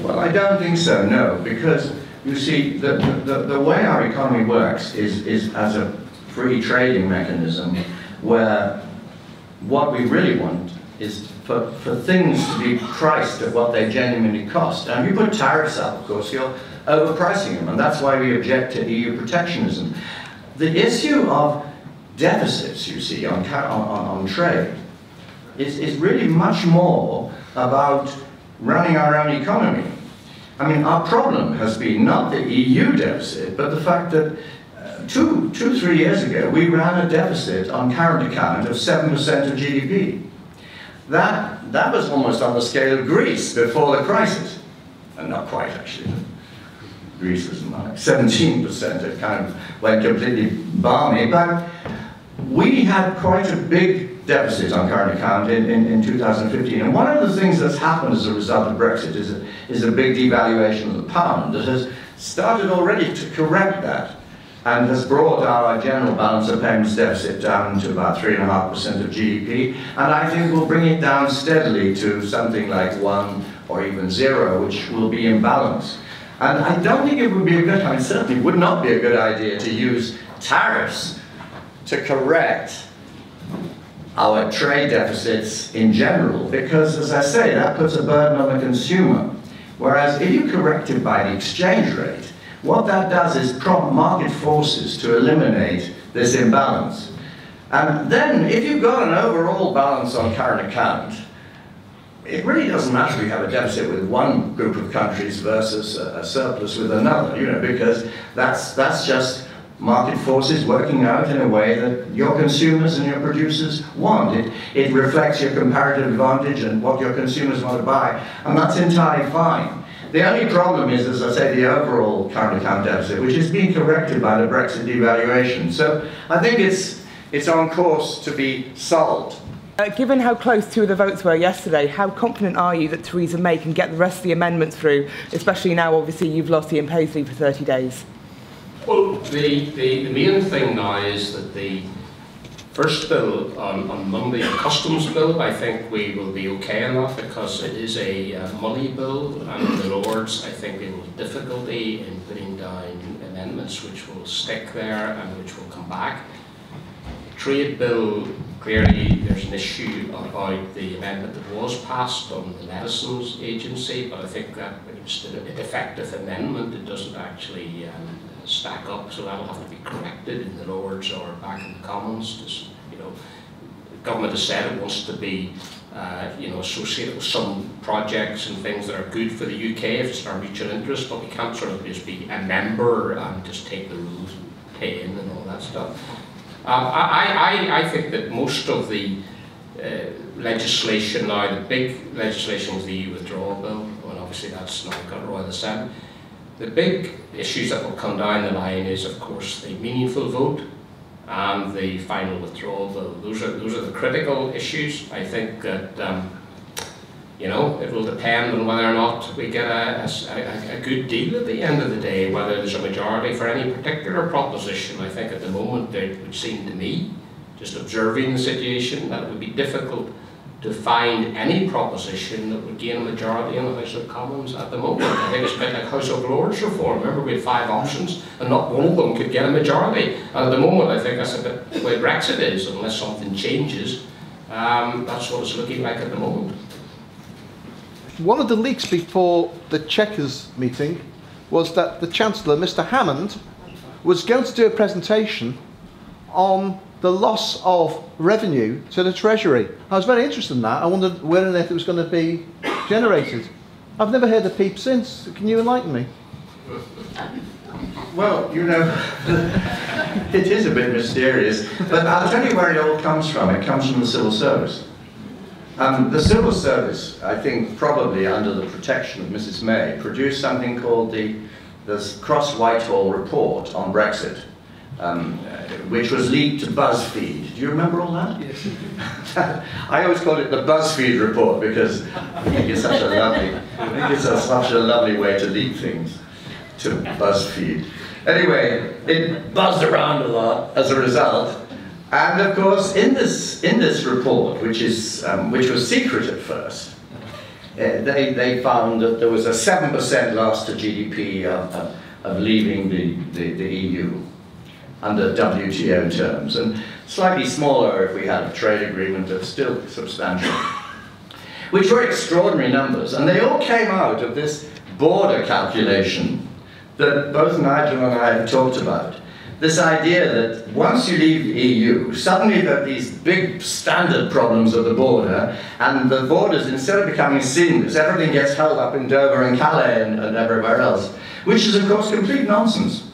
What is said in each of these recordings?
Well, I don't think so, no, because you see, the way our economy works is as a free trading mechanism where what we really want is for things to be priced at what they genuinely cost. And if you put tariffs up, of course, you're overpricing them, and that's why we object to EU protectionism. The issue of deficits, you see, on trade is really much more about running our own economy. I mean, our problem has been not the EU deficit, but the fact that 3 years ago, we ran a deficit on current account of 7% of GDP. That was almost on the scale of Greece before the crisis. And not quite, actually. Greece was like 17%. It kind of went completely balmy. But we had quite a big deficit on current account in 2015. And one of the things that's happened as a result of Brexit is a big devaluation of the pound that has started already to correct that and has brought our general balance of payments deficit down to about 3.5% of GDP. And I think we'll bring it down steadily to something like 1 or even 0, which will be in balance. And I don't think it would be a good, I mean, certainly would not be a good idea to use tariffs to correct our trade deficits in general, because, as I say, that puts a burden on the consumer. Whereas if you correct it by the exchange rate, what that does is prompt market forces to eliminate this imbalance. And then, if you've got an overall balance on current account, it really doesn't matter if you have a deficit with one group of countries versus a surplus with another, you know, because that's just market forces working out in a way that your consumers and your producers want. It reflects your comparative advantage and what your consumers want to buy, and that's entirely fine. The only problem is, as I say, the overall current account deficit, which is being corrected by the Brexit devaluation. So I think it's on course to be solved. Given how close two of the votes were yesterday, how confident are you that Theresa May can get the rest of the amendments through, especially now, obviously, you've lost Ian Paisley for 30 days? Well, the main thing now is that the first bill on Monday, a customs bill, I think we will be okay on that because it is a money bill, and in the Lords I think it will have difficulty in putting down amendments which will stick there and which will come back. Trade bill, clearly there's an issue about the amendment that was passed on the Medicines Agency, but I think that it's an effective amendment. It doesn't actually stack up, so that'll have to be corrected in the Lords or back in the Commons. Just, you know, the government has said it wants to be, you know, associated with some projects and things that are good for the UK if it's our mutual interest, but we can't sort of just be a member and just take the rules and pay in and all that stuff. I think that most of the legislation now, the big legislation was the EU withdrawal bill, and obviously that's now got royal assent. The big issues that will come down the line is, of course, the meaningful vote and the final withdrawal bill. Those are the critical issues. I think that you know, it will depend on whether or not we get a good deal at the end of the day, whether there's a majority for any particular proposition. I think at the moment it would seem to me, just observing the situation, that it would be difficult to find any proposition that would gain a majority in the House of Commons at the moment. I think it's a bit like House of Lords reform. Remember, we had 5 options and not one of them could get a majority. And at the moment I think that's a bit the way Brexit is, unless something changes. That's what it's looking like at the moment. One of the leaks before the Chequers meeting was that the Chancellor, Mr. Hammond, was going to do a presentation on the loss of revenue to the Treasury. I was very interested in that. I wondered where on earth it was going to be generated. I've never heard a peep since. Can you enlighten me? Well, you know, it is a bit mysterious, but I'll tell you where it all comes from. It comes from the civil service. The civil service, I think, probably under the protection of Mrs. May, produced something called the Cross-Whitehall report on Brexit, which was leaked to BuzzFeed. Do you remember all that? Yes. I always called it the BuzzFeed report because I think it's such a lovely way to leak things to BuzzFeed. Anyway, it buzzed around a lot as a result. And of course, in this report, which was secret at first, they found that there was a 7% loss to GDP of leaving the EU under WTO terms, and slightly smaller if we had a trade agreement, but still substantial, which were extraordinary numbers. And they all came out of this border calculation that both Nigel and I have talked about. This idea that once you leave the EU, suddenly there are these big standard problems of the border, and the borders, instead of becoming seamless, everything gets held up in Dover and Calais and everywhere else, which is of course complete nonsense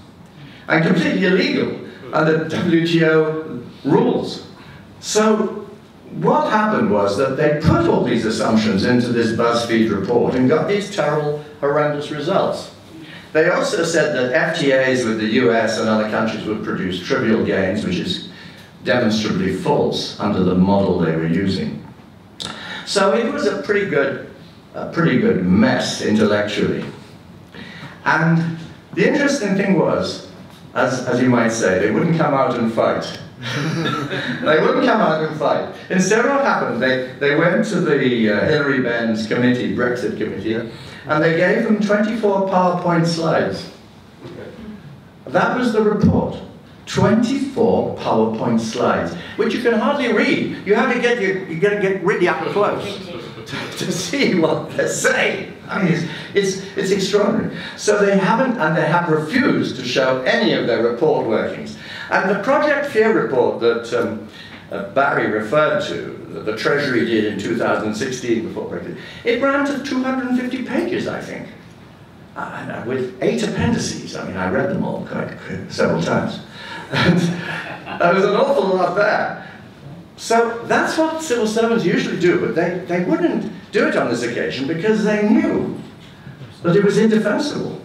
and completely illegal under WTO rules. So what happened was that they put all these assumptions into this BuzzFeed report and got these terrible, horrendous results. They also said that FTAs with the US and other countries would produce trivial gains, which is demonstrably false under the model they were using. So it was a pretty good mess intellectually. And the interesting thing was, as you might say, they wouldn't come out and fight. They wouldn't come out and fight. Instead, what happened, they went to the Hillary Benz committee, BREXIT committee, and they gave them 24 PowerPoint slides. That was the report. 24 PowerPoint slides, which you can hardly read. You have to get really up close to see what they're saying. I mean, it's extraordinary. So they haven't, and they have refused to show any of their report workings. And the Project Fear report that Barry referred to, that the Treasury did in 2016 before Brexit, it ran to 250 pages, I think, with 8 appendices. I mean, I read them all several times. And there was an awful lot there. So that's what civil servants usually do, but they wouldn't do it on this occasion because they knew that it was indefensible.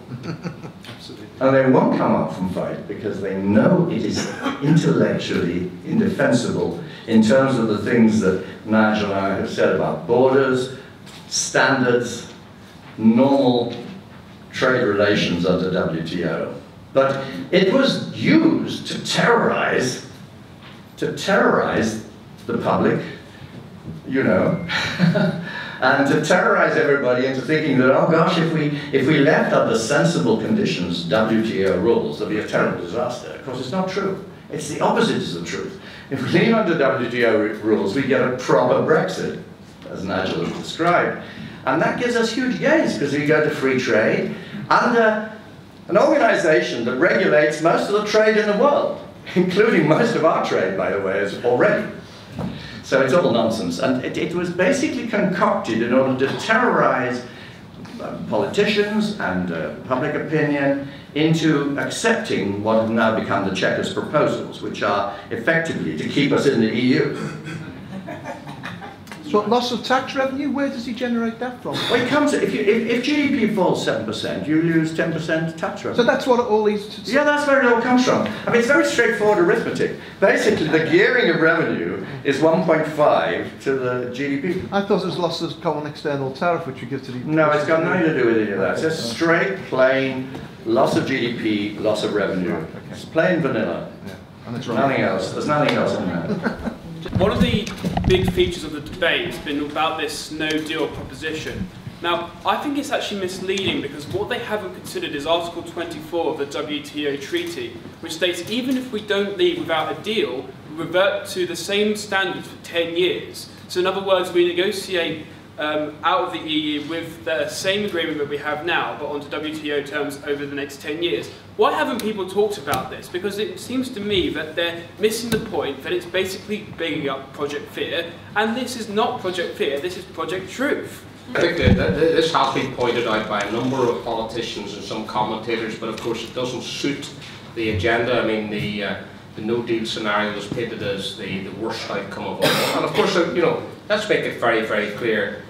And they won't come up from fight because they know it is intellectually indefensible in terms of the things that Nigel and I have said about borders, standards, normal trade relations under WTO. But it was used to terrorize the public, you know, and to terrorize everybody into thinking that, oh gosh, if we left under sensible conditions WTO rules, there'd be a terrible disaster. Of course, it's not true. It's the opposite is the truth. If we leave under WTO rules, we get a proper Brexit, as Nigel has described. And that gives us huge gains, because we go to free trade under an organization that regulates most of the trade in the world, including most of our trade, by the way, is already. So it's all nonsense. And it was basically concocted in order to terrorize politicians and public opinion into accepting what have now become the Chequers proposals, which are effectively to keep us in the EU. So loss of tax revenue, where does he generate that from? Well, it comes, if GDP falls 7%, you lose 10% tax revenue. So that's what all these... Yeah, that's where it all comes from. I mean, it's very straightforward arithmetic. Basically, the gearing of revenue is 1.5 to the GDP. I thought it was loss of common external tariff, which you give to the... No, it's got nothing to do with any of that. It's just straight, plain, loss of GDP, loss of revenue. Right, okay. It's plain vanilla. Yeah. And it's nothing else. There's nothing else in there. One of the big features of the debate has been about this no-deal proposition. Now, I think it's actually misleading because what they haven't considered is Article 24 of the WTO treaty, which states even if we don't leave without a deal, we revert to the same standards for 10 years. So in other words, we negotiate out of the EU with the same agreement that we have now, but onto WTO terms over the next 10 years. Why haven't people talked about this? Because it seems to me that they're missing the point that it's basically bigging up Project Fear, and this is not Project Fear, this is Project Truth. I think that this has been pointed out by a number of politicians and some commentators, but of course it doesn't suit the agenda. I mean, the no-deal scenario was painted as the worst outcome of all. And of course, you know, let's make it very, very clear.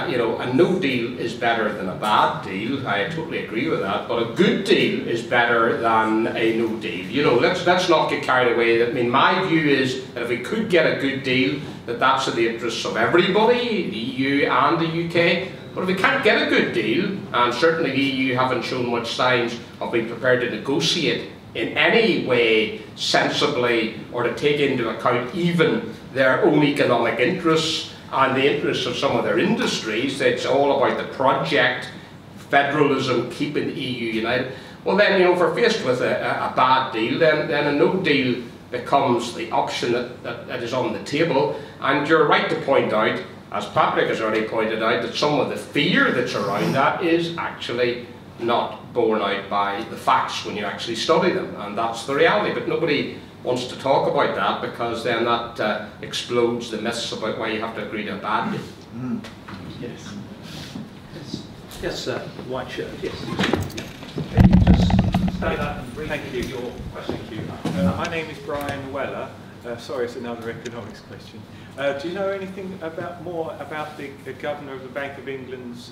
You know, a no deal is better than a bad deal. I totally agree with that. But a good deal is better than a no deal. You know, let's not get carried away. I mean, my view is that if we could get a good deal, that's in the interests of everybody, the EU and the UK. But if we can't get a good deal, and certainly the EU haven't shown much signs of being prepared to negotiate in any way sensibly or to take into account even their own economic interests, and the interests of some of their industries, it's all about the project, federalism, keeping the EU united. Well then, you know, if we're faced with a bad deal, then a no deal becomes the option that is on the table. And you're right to point out, as Patrick has already pointed out, that some of the fear that's around that is actually not borne out by the facts when you actually study them, and that's the reality. But nobody wants to talk about that, because then that explodes the myths about why you have to agree to a bad deal. Mm. Yes. Yes, sir. White shirt. Yes. Can you just stand up and briefly give your question? Thank you. My name is Brian Weller. Sorry, it's another economics question. Do you know anything more about the Governor of the Bank of England's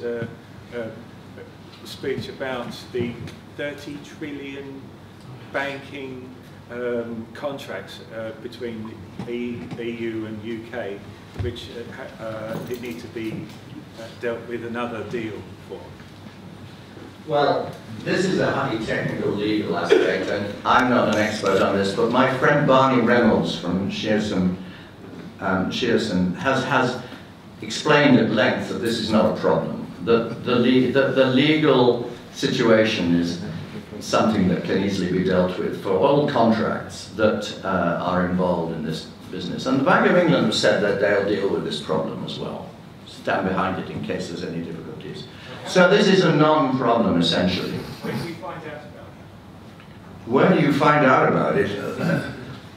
speech about the 30 trillion banking contracts between the EU and UK, which it need to be dealt with another deal for? Well, this is a highly technical legal aspect, and I'm not an expert on this, but my friend Barney Reynolds from Chequers has explained at length that this is not a problem. The legal situation is something that can easily be dealt with for all contracts that are involved in this business. And the Bank of England has said that they'll deal with this problem as well. Stand behind it in case there's any difficulties. So this is a non-problem, essentially. When do we find out about it? Where do you find out about it?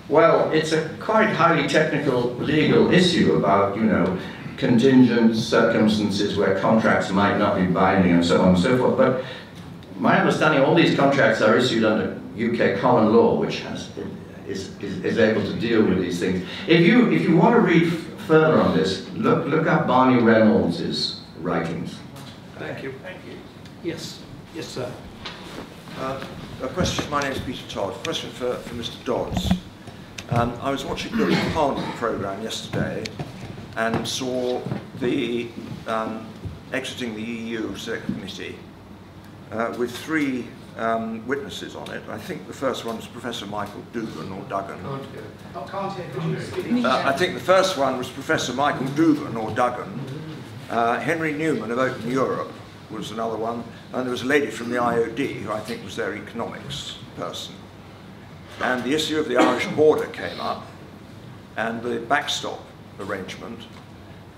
Well, it's a quite highly technical legal issue about, you know, contingent circumstances where contracts might not be binding and so on and so forth. But my understanding, all these contracts are issued under UK common law, which is able to deal with these things. If you want to read further on this, look up Barney Reynolds' writings. Thank you. Thank you. Yes. Yes, sir. A question. My name is Peter Todd. A question for Mr. Dodds. I was watching the Parliament programme yesterday and saw the exiting the EU Select Committee with three witnesses on it. I think the first one was Professor Michael Dugan or Duggan. I think the first one was Professor Michael Dugan or Duggan. Henry Newman of Open Europe was another one, and there was a lady from the IOD who I think was their economics person. And the issue of the Irish border came up, and the backstop arrangement,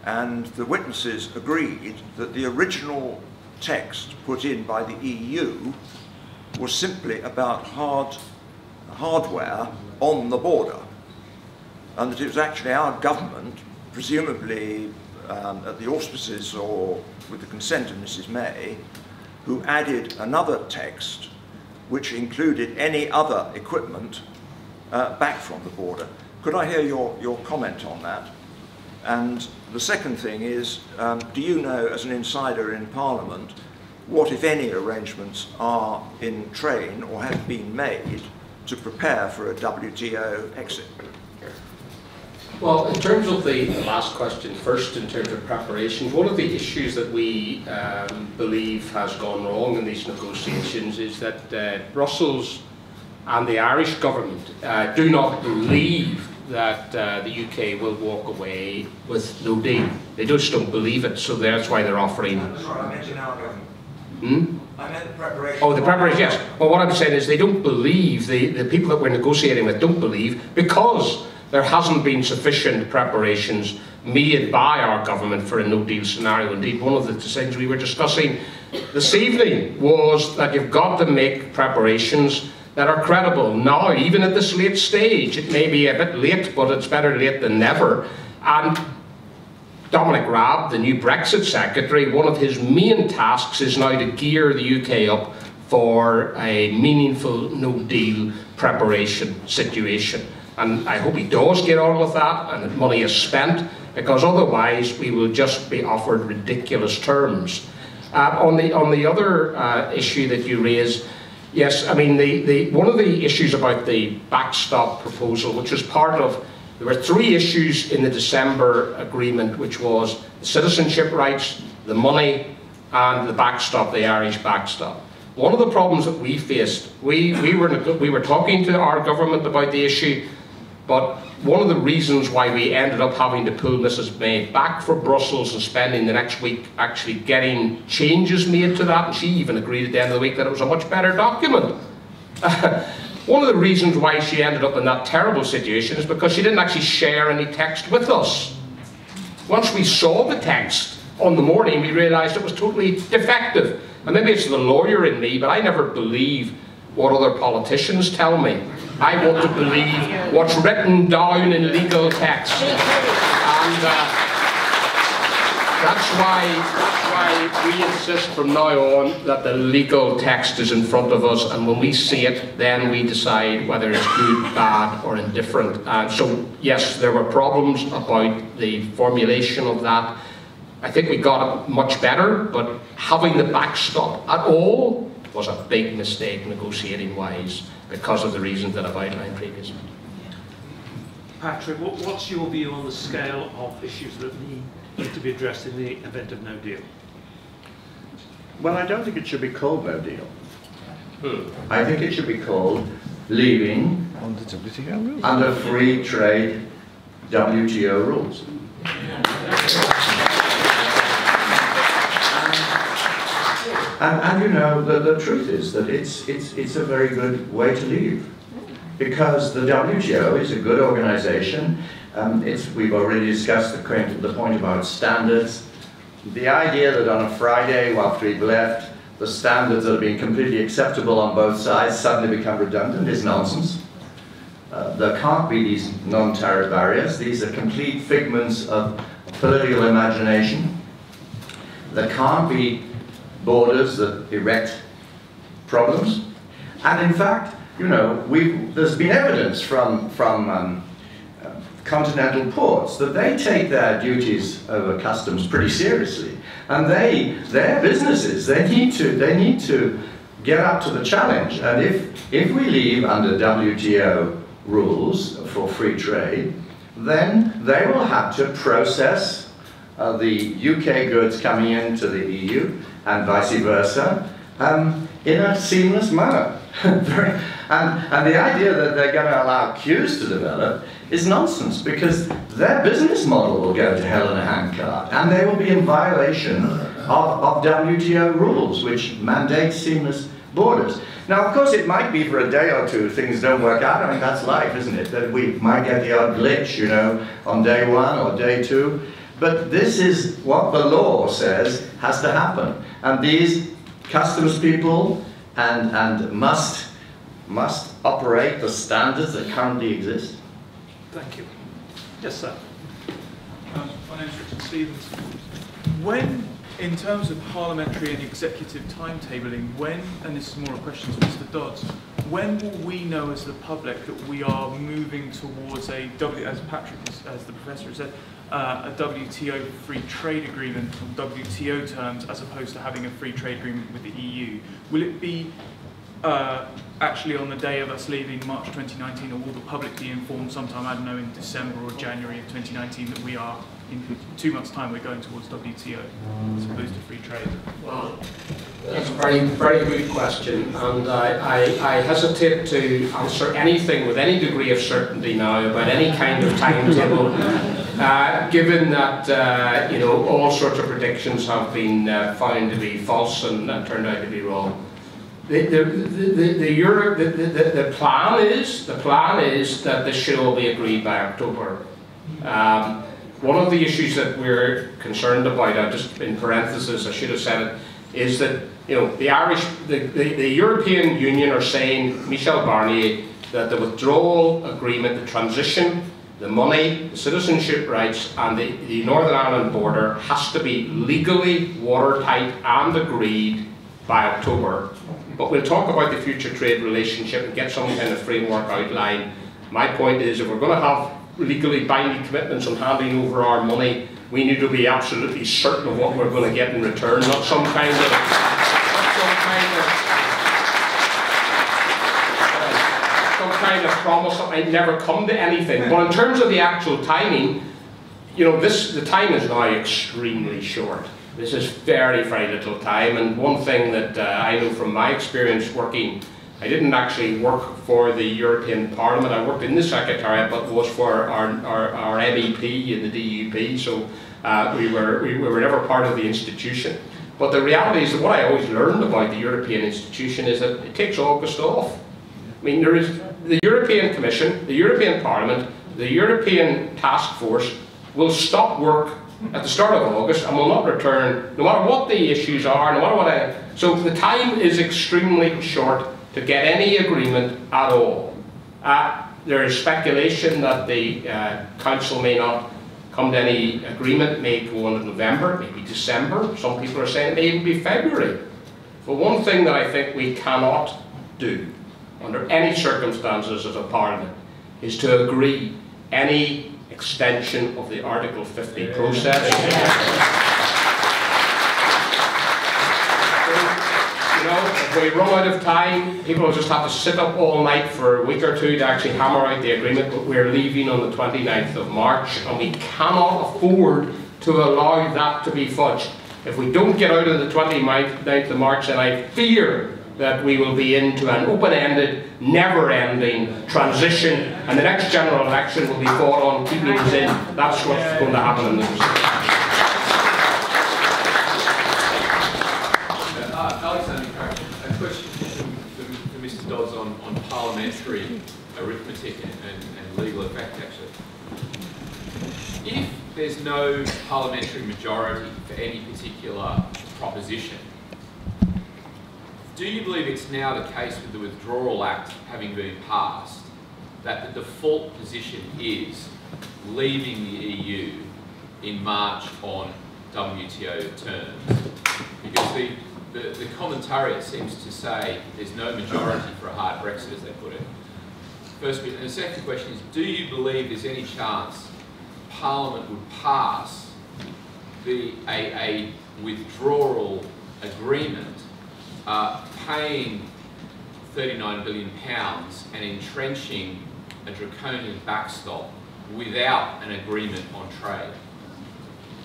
and the witnesses agreed that the original text put in by the EU was simply about hardware on the border, and that it was actually our government, presumably at the auspices or with the consent of Mrs. May, who added another text which included any other equipment back from the border. Could I hear your comment on that? And the second thing is, do you know, as an insider in Parliament, what, if any, arrangements are in train or have been made to prepare for a WTO exit? Well, in terms of the last question first, in terms of preparations, one of the issues that we believe has gone wrong in these negotiations is that Brussels and the Irish government do not believe that the UK will walk away with no deal. They just don't believe it, so that's why they're offering... Sorry, I meant in our government. I meant the preparation. Oh, the preparation, yes. Well, what I'm saying is they don't believe, the people that we're negotiating with don't believe, because there hasn't been sufficient preparations made by our government for a no-deal scenario. Indeed, one of the decisions we were discussing this evening was that you've got to make preparations that are credible now, even at this late stage. It may be a bit late, but it's better late than never. And Dominic Raab, the new Brexit secretary, one of his main tasks is now to gear the UK up for a meaningful no-deal preparation situation. And I hope he does get on with that and that money is spent, because otherwise we will just be offered ridiculous terms. On the other issue that you raised, yes, I mean, one of the issues about the backstop proposal, which was part of, there were three issues in the December agreement, which was the citizenship rights, the money, and the backstop, the Irish backstop. One of the problems that we faced, we were talking to our government about the issue, But one of the reasons why we ended up having to pull Mrs. May back from Brussels and spending the next week actually getting changes made to that, and she even agreed at the end of the week that it was a much better document. One of the reasons why she ended up in that terrible situation is because she didn't actually share any text with us. Once we saw the text on the morning, we realised it was totally defective. And maybe it's the lawyer in me, but I never believe what other politicians tell me. I want to believe what's written down in legal text. And that's why we insist from now on that the legal text is in front of us, and when we see it, then we decide whether it's good, bad, or indifferent. So yes, there were problems about the formulation of that. I think we got it much better, but having the backstop at all was a big mistake negotiating-wise because of the reasons that I've outlined previously. Patrick, what's your view on the scale of issues that need to be addressed in the event of no deal? Well, I don't think it should be called no deal. I think it should be called leaving under free trade WTO rules. And you know, the truth is that it's a very good way to leave, because the WTO is a good organization. We've already discussed the point about standards. The idea that on a Friday after we've left, the standards that have been completely acceptable on both sides suddenly become redundant is nonsense. There can't be these non-tariff barriers. These are complete figments of political imagination. There can't be borders that erect problems. And in fact, you know, there's been evidence from continental ports that they take their duties over customs pretty seriously. And their businesses, they need to get up to the challenge. And if we leave under WTO rules for free trade, then they will have to process the UK goods coming into the EU and vice versa in a seamless manner. And the idea that they're going to allow queues to develop is nonsense, because their business model will go to hell in a handcart, and they will be in violation of WTO rules, which mandate seamless borders. Now, of course, it might be for a day or two things don't work out. I mean, that's life, isn't it? That we might get the odd glitch, you know, on day one or day two. But this is what the law says has to happen. And these customs people must operate the standards that currently exist. Thank you. Yes, sir. My name is Richard Stevens. When, in terms of parliamentary and executive timetabling, and this is more a question to Mr. Dodds, when will we know as the public that we are moving towards as Patrick, as the professor said, a WTO free trade agreement on WTO terms as opposed to having a free trade agreement with the EU? Will it be actually on the day of us leaving March 2019, or will the public be informed sometime, I don't know, in December or January of 2019 that we are, in 2 months' time, we're going towards WTO as opposed to free trade? Well, that's a very, very good question, and I hesitate to answer anything with any degree of certainty now about any kind of timetable, given that you know, all sorts of predictions have been found to be false and turned out to be wrong. The plan is that this should all be agreed by October. One of the issues that we're concerned about, just in parentheses, I should have said it, is that, you know, the European Union are saying, Michel Barnier, that the withdrawal agreement, the transition, the money, the citizenship rights, and the Northern Ireland border has to be legally watertight and agreed by October. But we'll talk about the future trade relationship and get some kind of framework outline. My point is, if we're going to have legally binding commitments on handing over our money, we need to be absolutely certain of what we're going to get in return, not some kind of promise that might never come to anything. But in terms of the actual timing, you know, the time is now extremely short. This is very, very little time, and one thing that I know from my experience working I didn't actually work for the European Parliament. I worked in the Secretariat, but was for our MEP in the DUP, so we were never part of the institution. But the reality is that what I always learned about the European institution is that it takes August off. I mean, there is the European Commission, the European Parliament, the European Task Force will stop work at the start of August and will not return, no matter what the issues are, no matter what. So the time is extremely short to get any agreement at all. There is speculation that the Council may not come to any agreement, may go on in November, maybe December. Some people are saying it may even be February. But one thing that I think we cannot do, under any circumstances as a Parliament, is to agree any extension of the Article 50 process. You know, if we run out of time, people will just have to sit up all night for a week or two to actually hammer out the agreement, but we're leaving on the 29th of March, and we cannot afford to allow that to be fudged. If we don't get out of the 29th of March, then I fear that we will be into an open-ended, never-ending transition, and the next general election will be fought on keeping us in. That's what's going to happen in this. A question for Mr. Dodds on parliamentary arithmetic and legal effect, actually. If there's no parliamentary majority for any particular proposition, do you believe it's now the case with the Withdrawal Act having been passed that the default position is leaving the EU in March on WTO terms? Because the commentariat seems to say there's no majority for a hard Brexit, as they put it. First bit. And the second question is, do you believe there's any chance Parliament would pass a withdrawal agreement paying £39 billion and entrenching a draconian backstop without an agreement on trade?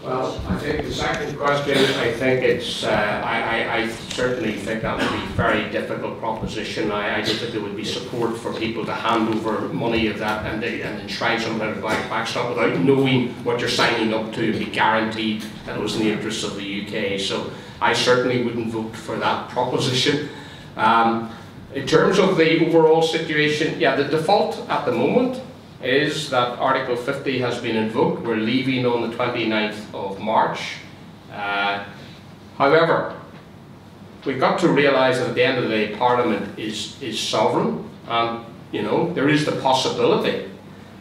Well, I think the second question, I think it's, I certainly think that would be a very difficult proposition. I don't think there would be support for people to hand over money of that and then try some kind of backstop without knowing what you're signing up to and be guaranteed that it was in the interests of the UK. So I certainly wouldn't vote for that proposition. In terms of the overall situation, yeah, the default at the moment is that Article 50 has been invoked. We're leaving on the 29th of March. However, we've got to realise that at the end of the day, Parliament is sovereign, and you know, there is the possibility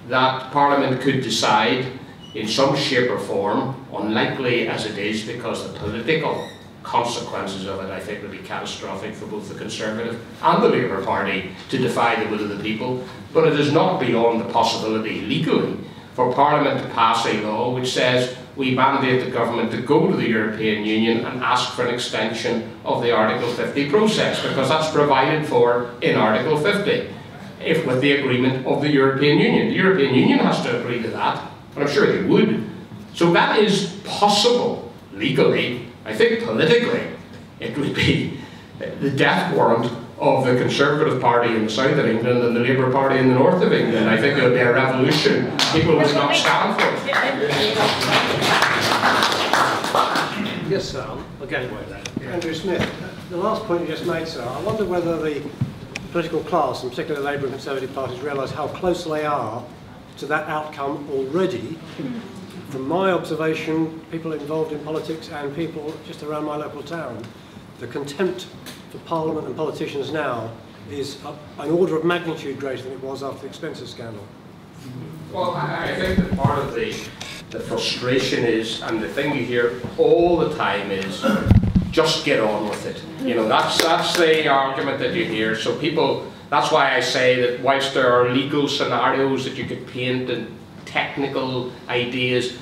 that Parliament could decide in some shape or form, unlikely as it is, because the political consequences of it, I think, would be catastrophic for both the Conservative and the Labour Party to defy the will of the people. But it is not beyond the possibility legally for Parliament to pass a law which says we mandate the government to go to the European Union and ask for an extension of the Article 50 process, because that's provided for in Article 50, if with the agreement of the European Union. The European Union has to agree to that, and I'm sure they would. So that is possible legally. I think politically it would be the death warrant of the Conservative Party in the south of England and the Labour Party in the north of England. I think it would be a revolution people would not stand for. Yes, sir. Again, Andrew Smith. The last point you just made, sir, I wonder whether the political class, and particularly the Labour and Conservative parties, realise how close they are to that outcome already. From my observation, people involved in politics and people just around my local town, the contempt for Parliament and politicians now is an order of magnitude greater than it was after the Spencer scandal. Well, I think that part of the frustration is, and the thing we hear all the time is, just get on with it. You know, that's the argument that you hear. So people, that's why I say that whilst there are legal scenarios that you could paint and technical ideas,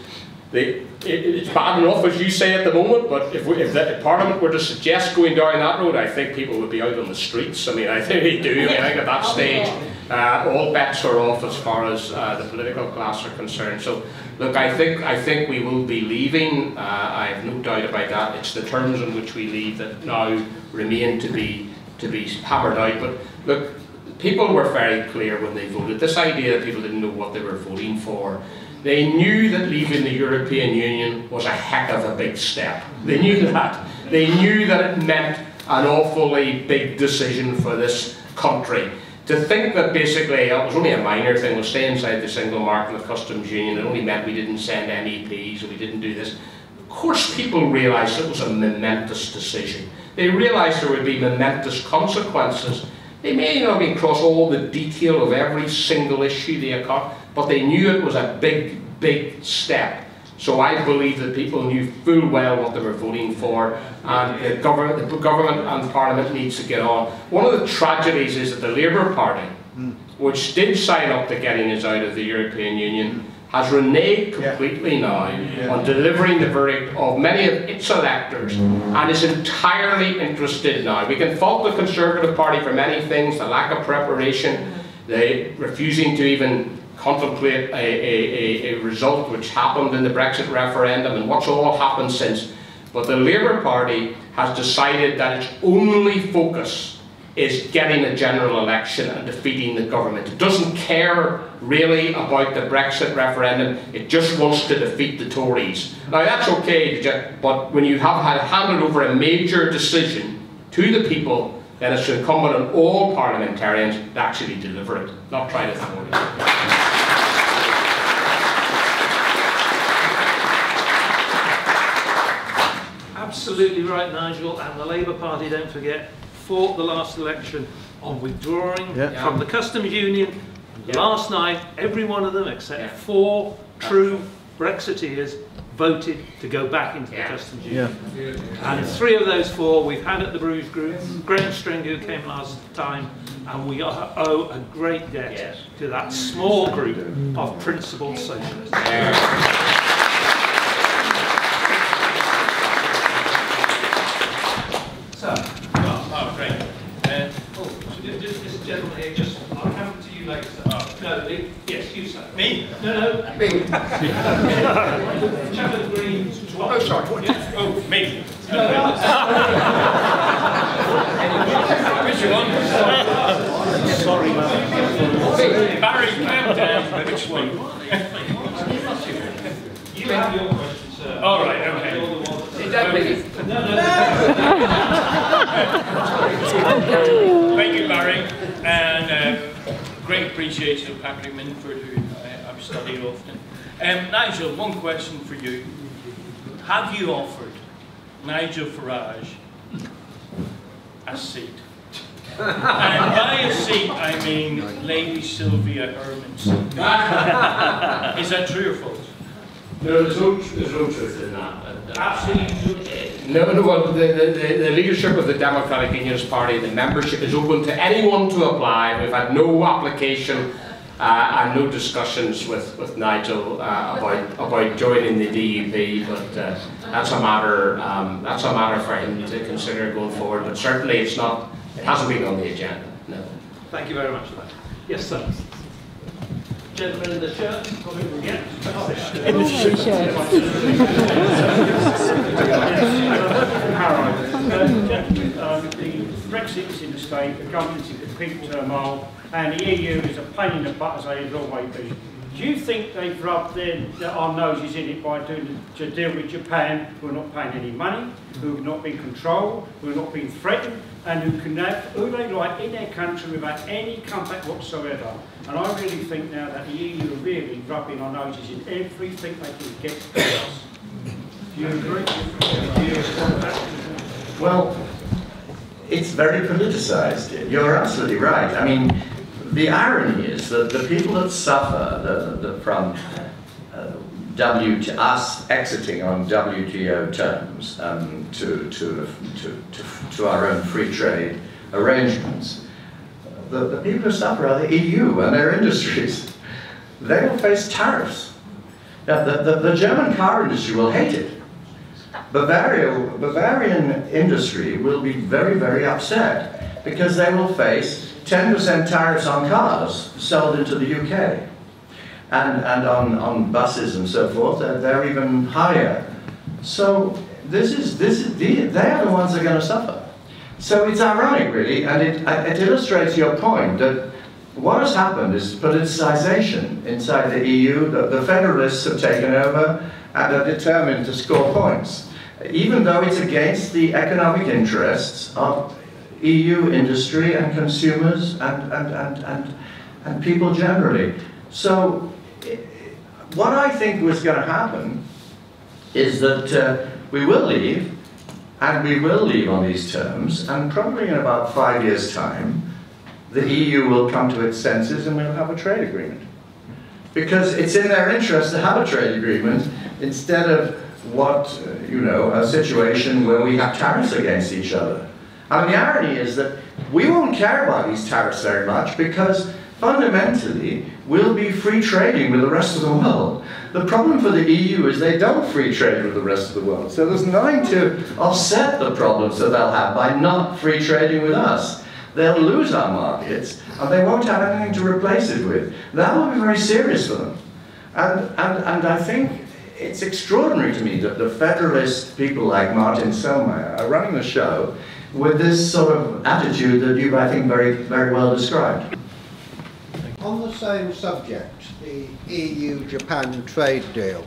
it's bad enough, as you say, at the moment, but if Parliament were to suggest going down that road, I think people would be out on the streets. I mean, I think they do. I think at that stage, all bets are off as far as the political class are concerned. So, look, I think we will be leaving. I have no doubt about that. It's the terms on which we leave that now remain to be to be hammered out. But look, people were very clear when they voted. This idea that people didn't know what they were voting for. They knew that leaving the European Union was a heck of a big step. They knew that. They knew that it meant an awfully big decision for this country. To think that basically it was only a minor thing, we'll stay inside the single market of customs union, it only meant we didn't send MEPs, or we didn't do this. Of course people realised it was a momentous decision. They realised there would be momentous consequences. They may not have across all the detail of every single issue they got, but they knew it was a big, big step. So I believe that people knew full well what they were voting for, and the government and Parliament needs to get on. One of the tragedies is that the Labour Party, which did sign up to getting us out of the European Union, has reneged completely now on delivering the verdict of many of its electors, and is entirely interested now. We can fault the Conservative Party for many things, the lack of preparation, the refusing to even contemplate a result which happened in the Brexit referendum and what's all happened since. But the Labour Party has decided that its only focus is getting a general election and defeating the government. It doesn't care really about the Brexit referendum, it just wants to defeat the Tories. Now that's okay, but when you have had handed over a major decision to the people, then it's incumbent on all parliamentarians to actually deliver it, not try to thwart it. Absolutely right, Nigel, and the Labour Party, don't forget, fought the last election on withdrawing from the customs union. Last night, every one of them, except 4 true Brexiteers, voted to go back into the customs union. And 3 of those 4 we've had at the Bruges Group. Graham String, who came last time, and we owe a great debt to that small group of principled socialists. So, great. This gentleman here, I'll come to you later. No, yes, you sir. Me? No, me. Chap of the green. Oh, sorry. Yeah. Oh, me. Which one? Sorry, man. Barry, which one? You have your question, sir. All right, okay. Thank you, Barry, and great appreciation of Patrick Minford, who I've studied often. Nigel, one question for you. Have you offered Nigel Farage a seat? And by a seat, I mean Lady Sylvia Herman's seat. Is that true or false? No, there's no truth in that. Absolutely. No, well, the leadership of the Democratic Unionist Party, the membership is open to anyone to apply. We've had no application and no discussions with Nigel about joining the DUP, but that's a matter for him to consider going forward. But certainly it hasn't been on the agenda. No. Thank you very much for that. Yes, sir. Gentleman in the shirt. In the shirt. The Brexit is in the state, the government's in complete turmoil, and the EU is a pain in the butt as they will always be. Do you think they've rubbed our noses in it by to deal with Japan, who are not paying any money, who have not been controlled, who have not been threatened, and who they like in their country without any contact whatsoever? And I really think now that the EU are really rubbing our noses in everything they can get to us. Do you agree? Well, it's very politicized. You're absolutely right. I mean, the irony is that the people that suffer from us exiting on WTO terms to our own free trade arrangements, the people who suffer are the EU and their industries. They will face tariffs. Now, the German car industry will hate it. Bavarian industry will be very, very upset because they will face 10% tariffs on cars sold into the UK. And on buses and so forth, they're even higher. So they are the ones that are going to suffer. So it's ironic, really, and it illustrates your point that what has happened is politicization inside the EU. The federalists have taken over and are determined to score points, even though it's against the economic interests of EU industry and consumers and people generally. So what I think was going to happen is that we will leave, and we will leave on these terms, and probably in about 5 years' time, the EU will come to its senses and we'll have a trade agreement. Because it's in their interest to have a trade agreement instead of what, you know, a situation where we have tariffs against each other. And the irony is that we won't care about these tariffs very much because fundamentally we'll be free trading with the rest of the world. The problem for the EU is they don't free trade with the rest of the world. So there's nothing to offset the problems that they'll have by not free trading with us. They'll lose our markets and they won't have anything to replace it with. That will be very serious for them. And I think it's extraordinary to me that the federalist people like Martin Selmayr are running the show with this sort of attitude that you've, I think, very, very well described. On the same subject, the EU-Japan trade deal,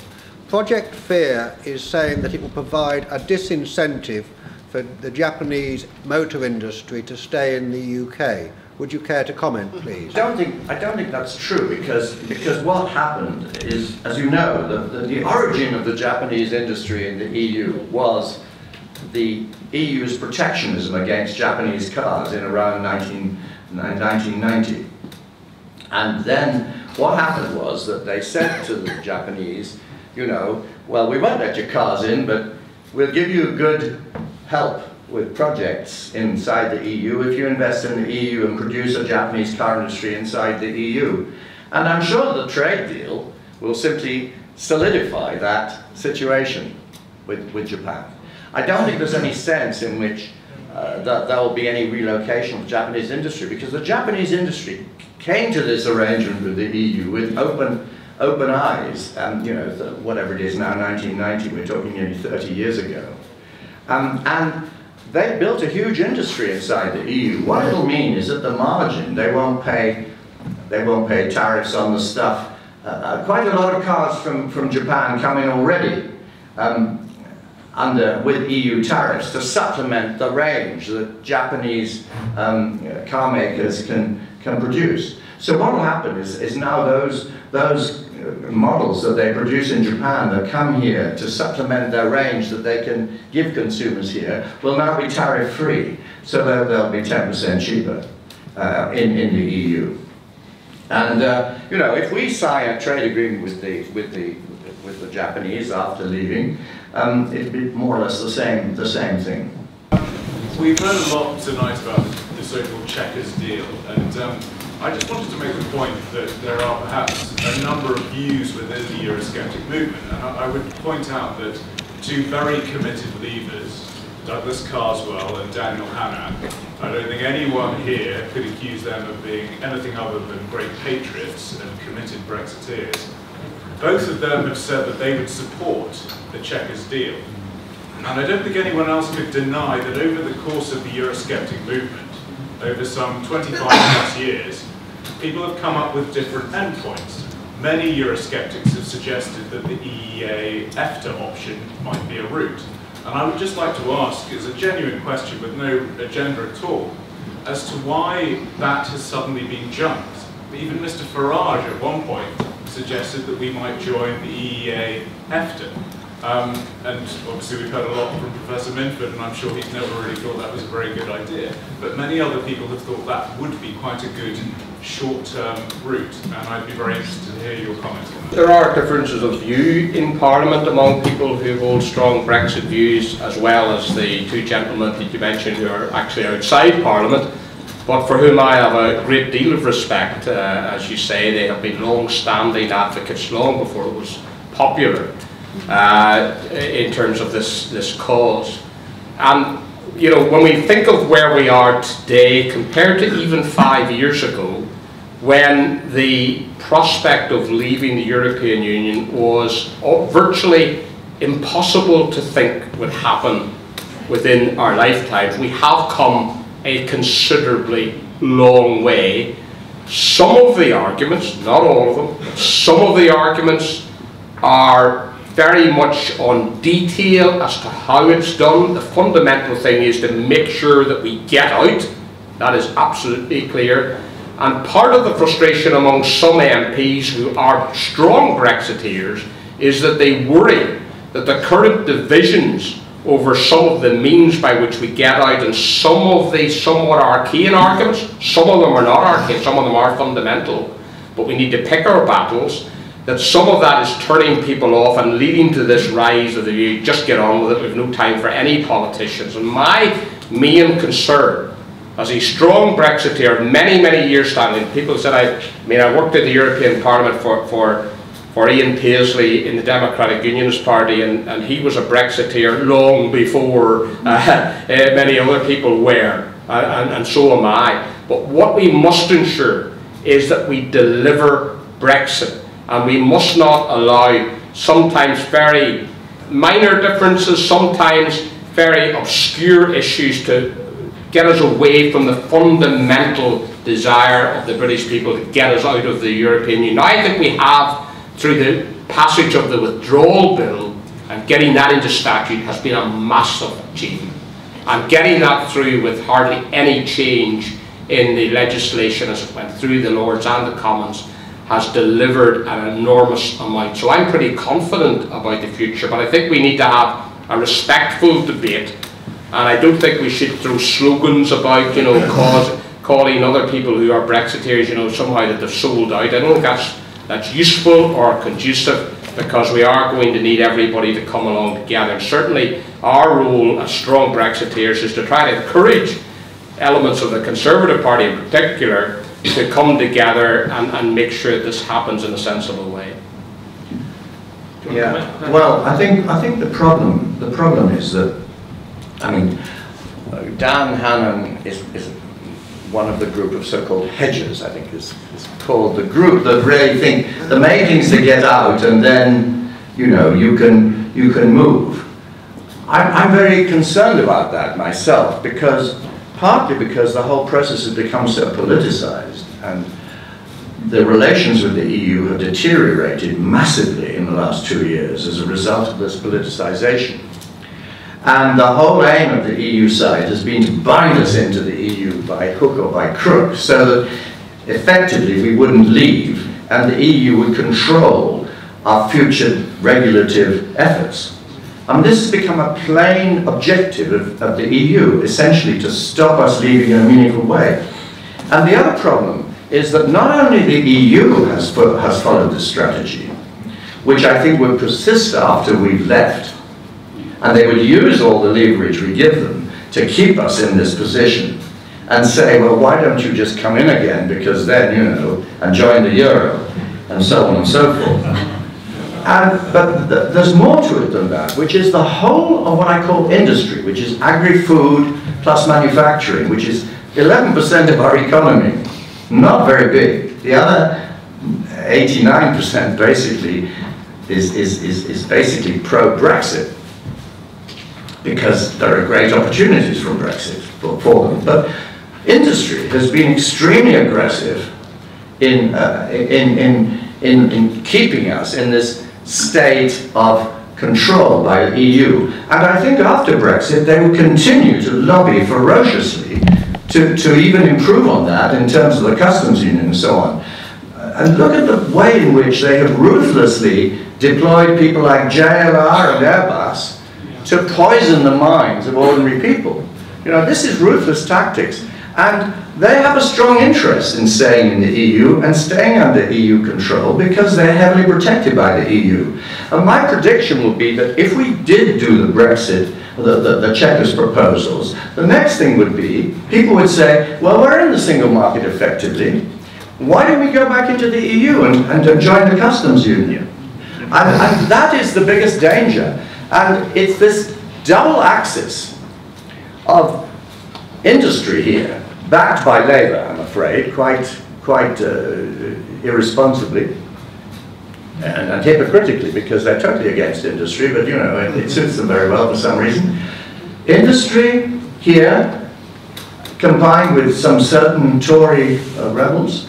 Project Fear is saying that it will provide a disincentive for the Japanese motor industry to stay in the UK. Would you care to comment, please? I don't think that's true because what happened is, as you know, the origin of the Japanese industry in the EU was the EU's protectionism against Japanese cars in around 1990. And then what happened was that they said to the Japanese, you know, well, we won't let your cars in, but we'll give you good help with projects inside the EU if you invest in the EU and produce a Japanese car industry inside the EU. And I'm sure the trade deal will simply solidify that situation with Japan. I don't think there's any sense in which that there will be any relocation of Japanese industry, because the Japanese industry came to this arrangement with the EU with open eyes, and you know, whatever it is now, 1990, we're talking nearly 30 years ago. And they built a huge industry inside the EU. What it'll mean is at the margin, they won't pay tariffs on the stuff. Quite a lot of cars from Japan come in already with EU tariffs to supplement the range that Japanese car makers can produce. So what will happen is now those models that they produce in Japan that come here to supplement their range that they can give consumers here will now be tariff-free. So they'll be 10% cheaper in the EU. And you know, if we sign a trade agreement with the Japanese after leaving, it'd be more or less the same thing. We've heard a lot tonight about the so-called Chequers deal, and I just wanted to make the point that there are perhaps a number of views within the Eurosceptic movement, and I would point out that two very committed leaders, Douglas Carswell and Daniel Hannan, I don't think anyone here could accuse them of being anything other than great patriots and committed Brexiteers. Both of them have said that they would support the Chequers deal. And I don't think anyone else could deny that over the course of the Eurosceptic movement, over some 25 plus years, people have come up with different endpoints. Many Eurosceptics have suggested that the EEA-EFTA option might be a route. And I would just like to ask, as a genuine question with no agenda at all, as to why that has suddenly been jumped. Even Mr. Farage at one point suggested that we might join the EEA-EFTA. And obviously we've heard a lot from Professor Minford, and I'm sure he's never really thought that was a very good idea. But many other people have thought that would be quite a good short-term route, and I'd be very interested to hear your comments on that. There are differences of view in Parliament among people who hold strong Brexit views, as well as the two gentlemen that you mentioned who are actually outside Parliament, but for whom I have a great deal of respect. As you say, they have been long-standing advocates long before it was popular. In terms of this cause. And you know, when we think of where we are today compared to even 5 years ago, when the prospect of leaving the European Union was virtually impossible to think would happen within our lifetimes, we have come a considerably long way. Some of the arguments, not all of them, some of the arguments are very much on detail as to how it's done. The fundamental thing is to make sure that we get out. That is absolutely clear. And part of the frustration among some MPs who are strong Brexiteers is that they worry that the current divisions over some of the means by which we get out and some of the somewhat arcane arguments, some of them are not arcane, some of them are fundamental, but we need to pick our battles, that some of that is turning people off and leading to this rise of the view, just get on with it, we've no time for any politicians. And my main concern, as a strong Brexiteer of many, many years standing, people said, I worked at the European Parliament for Ian Paisley in the Democratic Unionist Party, and he was a Brexiteer long before many other people were, and so am I. But what we must ensure is that we deliver Brexit, and we must not allow sometimes very minor differences, sometimes very obscure issues to get us away from the fundamental desire of the British people to get us out of the European Union. Now, I think we have, through the passage of the withdrawal bill and getting that into statute, has been a massive achievement. And getting that through with hardly any change in the legislation as it went through the Lords and the Commons has delivered an enormous amount. So I'm pretty confident about the future, but I think we need to have a respectful debate, and I don't think we should throw slogans about, calling other people who are Brexiteers, somehow that they've sold out. I don't think that's useful or conducive, because we are going to need everybody to come along together. And certainly our role as strong Brexiteers is to try to encourage elements of the Conservative Party in particular to come together and make sure that this happens in a sensible way. Yeah, well, I think the problem is that, Dan Hannan is one of the group of so-called hedgers, I think is called, the group that really think the main thing is to get out, and then you can move. I'm very concerned about that myself, partly because the whole process has become so politicized, and the relations with the EU have deteriorated massively in the last 2 years as a result of this politicization. And the whole aim of the EU side has been to bind us into the EU by hook or by crook, so that effectively we wouldn't leave and the EU would control our future regulative efforts. This has become a plain objective of the EU, essentially to stop us leaving in a meaningful way. And the other problem is that not only the EU has followed this strategy, which I think would persist after we've left, and they would use all the leverage we give them to keep us in this position and say, well, why don't you just come in again, because then, and join the euro, and so on and so forth. But there's more to it than that, which is the whole of what I call industry, which is agri-food plus manufacturing, which is 11% of our economy. Not very big. The other 89% basically is basically pro-Brexit, because there are great opportunities from Brexit for them. But industry has been extremely aggressive in keeping us in this state of control by the EU. And I think after Brexit, they will continue to lobby ferociously to even improve on that in terms of the customs union and so on. And look at the way in which they have ruthlessly deployed people like JLR and Airbus to poison the minds of ordinary people. This is ruthless tactics. And they have a strong interest in staying in the EU and staying under EU control, because they're heavily protected by the EU. And my prediction would be that if we did do the Brexit, the Chequers proposals, the next thing would be, people would say, well, we're in the single market effectively. Why don't we go back into the EU and join the customs union? And that is the biggest danger. And it's this double axis of industry here, backed by Labour, I'm afraid, quite irresponsibly and hypocritically, because they're totally against industry, but it suits them very well for some reason. Industry here, combined with some certain Tory rebels,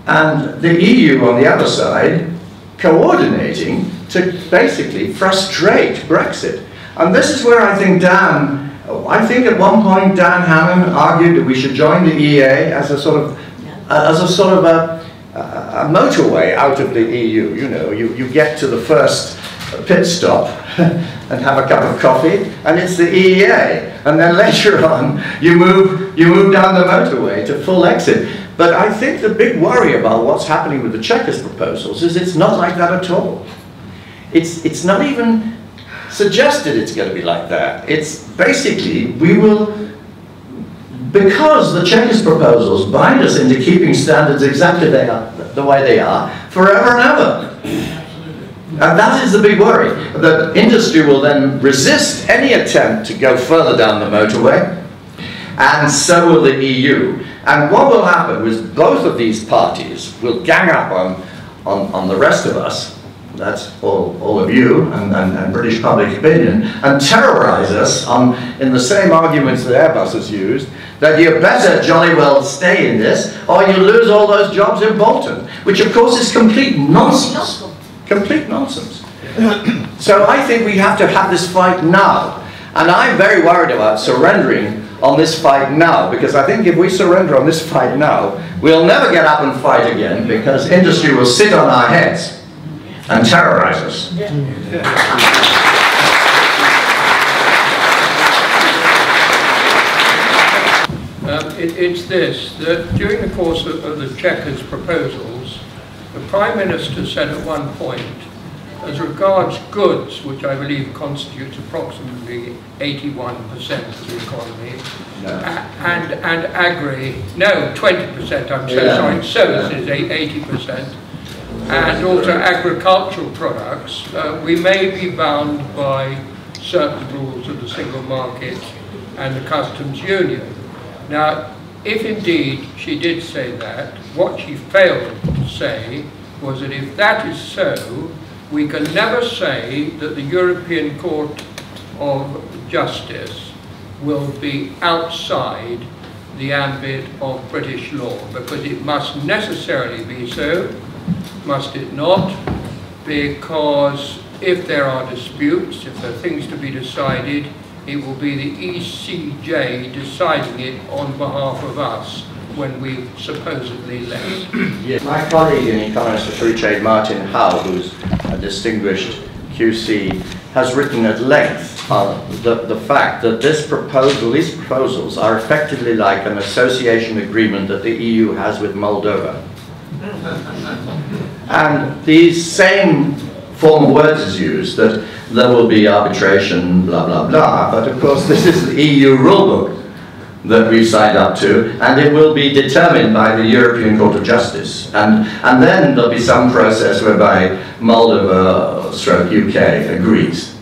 and the EU on the other side, coordinating to basically frustrate Brexit. And this is where I think at one point Dan Hammond argued that we should join the EEA as a sort of a motorway out of the EU. You know, you get to the first pit stop and have a cup of coffee, and it's the EEA, and then later on you move down the motorway to full exit. But I think the big worry about what's happening with the Chequers proposals is it's not like that at all. It's not even suggested it's going to be like that. It's basically, we will, because the Chequers proposals bind us into keeping standards exactly the way they are forever and ever. And that is the big worry, that industry will then resist any attempt to go further down the motorway, and so will the EU. And what will happen is both of these parties will gang up on the rest of us, that's all of you and British public opinion, and terrorize us in the same arguments that Airbus has used, that you better jolly well stay in this or you lose all those jobs in Bolton, which of course is complete nonsense. Complete nonsense. So I think we have to have this fight now. And I'm very worried about surrendering on this fight now, because I think if we surrender on this fight now, we'll never get up and fight again, because industry will sit on our heads and terrorize us. It's this, that during the course of the Chequers proposals, the Prime Minister said at one point, as regards goods, which I believe constitutes approximately 81% of the economy, and agri, no, 20%, I'm so sorry, services, 80%, and also agricultural products, we may be bound by certain rules of the single market and the customs union. Now, if indeed she did say that, what she failed to say was that if that is so, we can never say that the European Court of Justice will be outside the ambit of British law, because it must necessarily be so, must it not? Because if there are disputes, if there are things to be decided, it will be the ECJ deciding it on behalf of us when we supposedly left. Yes. My colleague in Economist for Free Trade, Martin Howe, who's a distinguished QC, has written at length on the fact that these proposals are effectively like an association agreement that the EU has with Moldova. And these same formal words is used, that there will be arbitration, blah, blah, blah, but of course this is the EU rulebook that we've signed up to, and it will be determined by the European Court of Justice. And then there'll be some process whereby Moldova/UK agrees.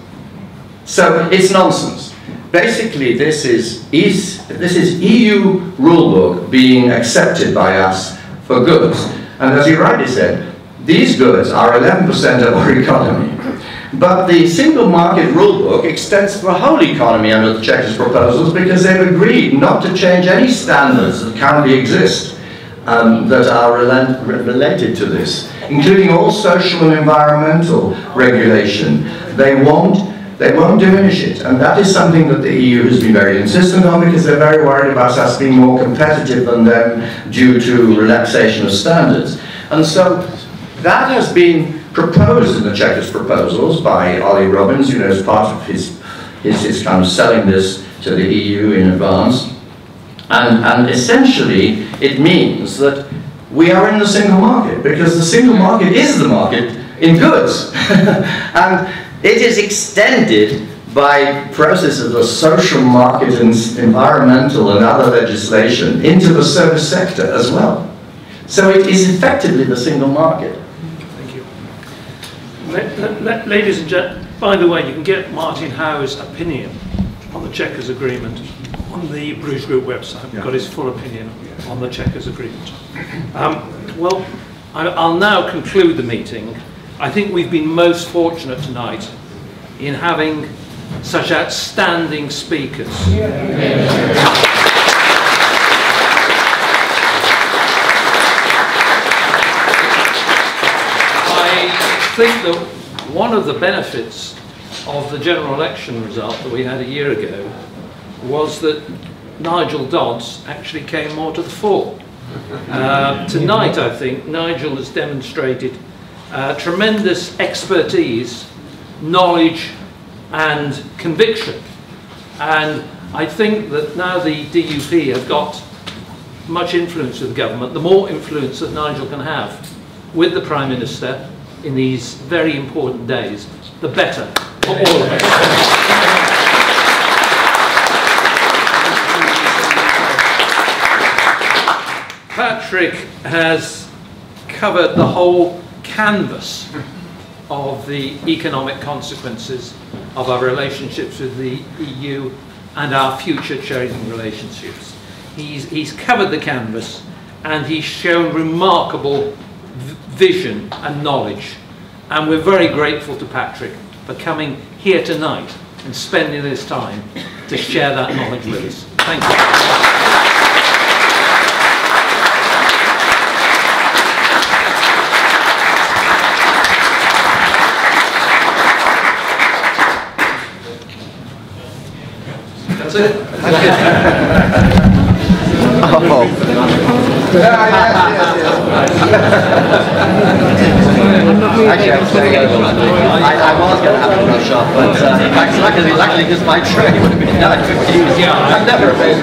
So it's nonsense. Basically, this is EU rulebook being accepted by us for goods. And as you rightly said, these goods are 11% of our economy. But the single market rulebook extends to the whole economy under the Chequers proposals, because they've agreed not to change any standards that currently exist that are related to this, including all social and environmental regulation. They won't diminish it, and that is something that the EU has been very insistent on, because they're very worried about us being more competitive than them due to relaxation of standards. And so that has been proposed in the Chequers proposals by Ollie Robbins, you know, as part of his kind of selling this to the EU in advance. And essentially, it means that we are in the single market, because the single market is the market in goods. And it is extended by processes of the social market and environmental and other legislation into the service sector as well. So it is effectively the single market. Ladies and gentlemen, by the way, you can get Martin Howe's opinion on the Chequers Agreement on the Bruges Group website. We've got his full opinion on the Chequers Agreement. Well, I'll now conclude the meeting. I think we've been most fortunate tonight in having such outstanding speakers. I think that one of the benefits of the general election result that we had a year ago was that Nigel Dodds actually came more to the fore. Tonight, I think, Nigel has demonstrated tremendous expertise, knowledge and conviction. And I think that now the DUP have got much influence with the government, the more influence that Nigel can have with the Prime Minister in these very important days, the better for all of us. Patrick has covered the whole canvas of the economic consequences of our relationships with the EU and our future trading relationships. He's covered the canvas and he's shown remarkable vision and knowledge, and we're very grateful to Patrick for coming here tonight and spending this time to share that knowledge with us. Thank you. That's it. Actually, I was going to go. I was going to have a rush off, but luckily, just my train would have been done. I've never been.